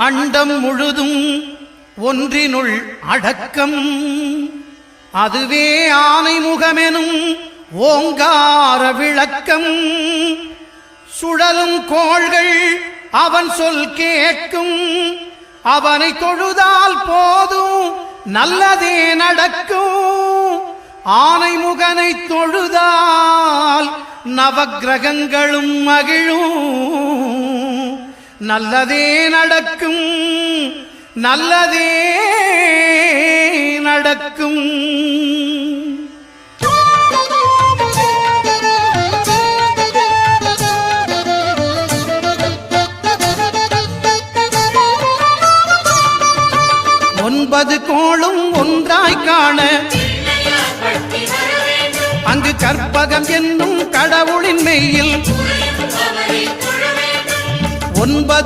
அண்டம் முழுதும் ஒன்றினுள் அடக்கம். அதுவே ஆனைமுகமெனும் ஓங்கார விளக்கம். சுழலும் கோள்கள் அவன் சொல் கேட்கும். அவனை தொழுதால் போதும் நல்லதே நடக்கும். ஆனைமுகனை தொழுதால் நவக்கிரகங்களும் மகிழும். நல்லதே நடக்கும், நல்லதே நடக்கும். ஒன்பது கோளும் ஒன்றாய் காண அங்கு கற்பகம் என்னும் கடவுளின் மெய்யில் 9